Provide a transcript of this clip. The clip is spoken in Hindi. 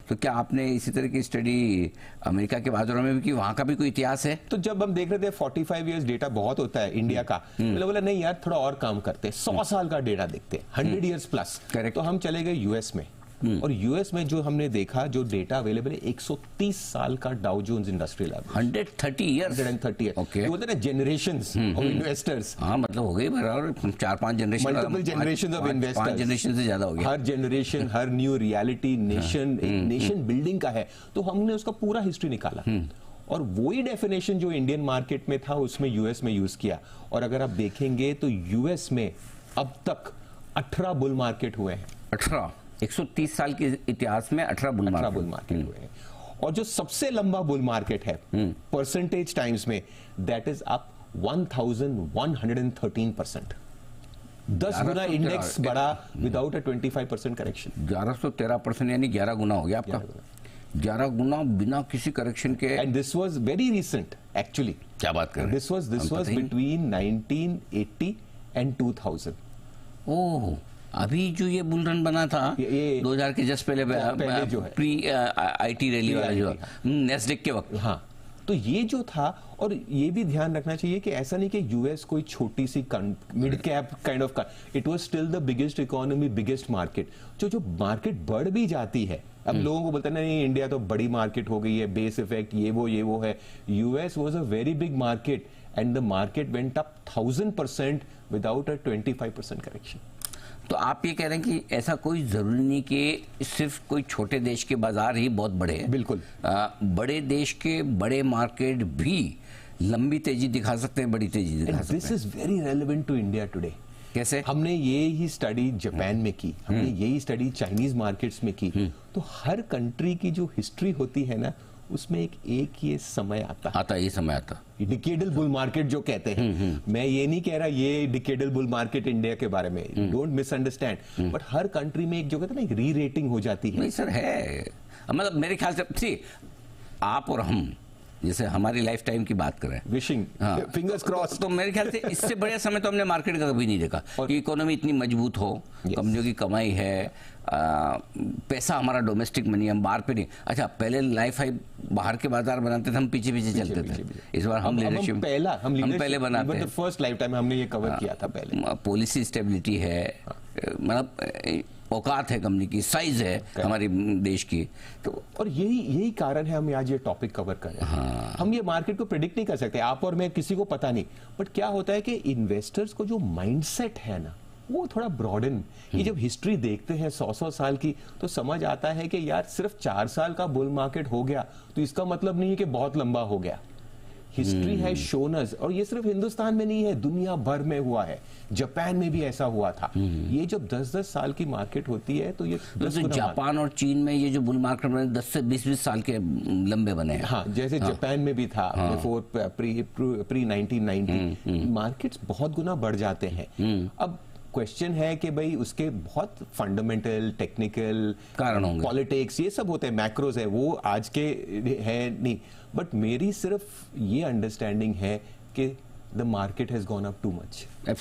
तो क्या आपने इसी तरह की स्टडी अमेरिका के बाजारों में भी की, वहां का भी कोई इतिहास है? तो जब हम देख रहे थे 45 इयर्स डेटा बहुत होता है इंडिया का, तो बोला नहीं यार थोड़ा और काम करते, 100 साल का डेटा देखते, 100 इयर्स प्लस। तो हम चले गए यूएस में, और यूएस में जो हमने देखा, जो डेटा अवेलेबल है, 130 साल का Dow Jones industrial average, 130 years. 130 years. Okay, बोलते हैं ना जनरेशंस ऑफ इन्वेस्टर्स। हाँ, मतलब हो गई बराबर 4-5 generation, multiple generation of investors, 5 generation से ज्यादा हो गया। हर जनरेशन, हर न्यू रियलिटी, नेशन, एक नेशन बिल्डिंग का है। तो हमने उसका पूरा हिस्ट्री निकाला, और वही डेफिनेशन जो इंडियन मार्केट में था उसमें यूएस में यूज किया। और अगर आप देखेंगे तो यूएस में अब तक 18 बुल मार्केट हुए हैं। 18, 130 साल के इतिहास में 18 बुल मार्केट हुए हैं। और जो सबसे लंबा बुल मार्केट है परसेंटेज टाइम्स में, that is up 1113%। 10 Guna index बढ़ा विदाउट अ 25% करेक्शन। 1113%, यानी 11 गुना हो गया आपका। 11 गुना बिना किसी करेक्शन के। And this was very recent actually. क्या बात कर रहे हैं? This was between 1980 and 2000। ओह, अभी जो ये बुल रन बना था ये 2000 के जस्ट पहले जो है प्री आईटी रैली वाला, जो नेस्डेक के वक्त। हाँ, तो ये जो था, और ये भी ध्यान रखना चाहिए कि ऐसा नहीं कि यूएस कोई छोटी सी mid cap kind of, it was still the biggest economy, biggest market. जो मार्केट बढ़ भी जाती है, अब लोगों को बोलते हैं नहीं इंडिया तो बड़ी मार्केट हो गई है, बेस इफेक्ट ये वो है। US was a very big market and the market went up 1000% without a 25% correction. तो आप ये कह रहे हैं कि ऐसा कोई जरूरी नहीं कि सिर्फ कोई छोटे देश के बाजार ही बहुत बड़े हैं। बिल्कुल, बड़े देश के बड़े मार्केट भी लंबी तेजी दिखा सकते हैं, बड़ी तेजी दिखा सकते हैं। This is very relevant to India today. कैसे? हमने ये ही स्टडी जापान में की, हमने यही स्टडी चाइनीज मार्केट्स में की। तो हर कंट्री की जो हिस्ट्री होती है ना, उसमें एक ये समय आता ये समय आता डिकेडल बुल मार्केट जो कहते हैं। मैं ये नहीं कह रहा ये डिकेडल बुल मार्केट इंडिया के बारे में, don't misunderstand, but her country में एक जो कहते हैं ना, एक री रेटिंग हो जाती है। नहीं सर, है, मतलब मेरे ख्याल से आप और हम जैसे हमारी लाइफ टाइम की बात करें, विशिंग, फिंगर्स क्रॉस, तो मेरे ख्याल से इससे बढ़िया समय तो हमने मार्केट का कभी नहीं देखा कि इकोनॉमी इतनी मजबूत हो, कंपनियों की कमाई है, पैसा हमारा डोमेस्टिक मनी, हम बाहर पे नहीं। अच्छा, पहले लाइफ हाई बाहर के बाजार बनाते थे, हम पीछे चलते थे। इस बार हम लीडरशिप हम पहले बनाते हैं। फर्स्ट लाइफ टाइम हमने ये कवर किया था पहले। पॉलिसी स्टेबिलिटी है, मतलब औकात है कंपनी की, साइज है हमारी देश की। तो और यही कारण है हम आज ये टॉपिक कवर कर रहे हैं। हम ये मार्केट को प्रेडिक्ट नहीं कर सकते, आप और मैं, किसी को पता नहीं। बट क्या होता है कि इन्वेस्टर्स को जो माइंडसेट है ना, वो थोड़ा ब्रॉडन। ये जब हिस्ट्री देखते हैं 100 साल की, तो समझ आता है कि यार सिर्फ 4 साल का बुल मार्केट हो गया तो इसका मतलब नहीं है कि बहुत लंबा हो गया। हिस्ट्री है शोन अस, और ये सिर्फ हिंदुस्तान में नहीं है, दुनिया भर में हुआ है। जापान में भी ऐसा हुआ था। ये जब 10-10 साल की मार्केट होती है तो ये जापान और चीन में ये जो बुल मार्केट बने 10 से 20-20 साल के लंबे बने हैं। हाँ, जैसे जापान में भी था बिफोर प्री 1990। मार्केट्स बहुत गुना बढ़ जाते हैं। अब क्वेश्चन है कि भाई उसके बहुत फंडामेंटल, टेक्निकल कारण होंगे, पॉलिटिक्स, ये सब होते हैं, मैक्रोज है, वो आज के है नहीं। बट मेरी सिर्फ ये अंडरस्टैंडिंग है कि the market has gone up too much.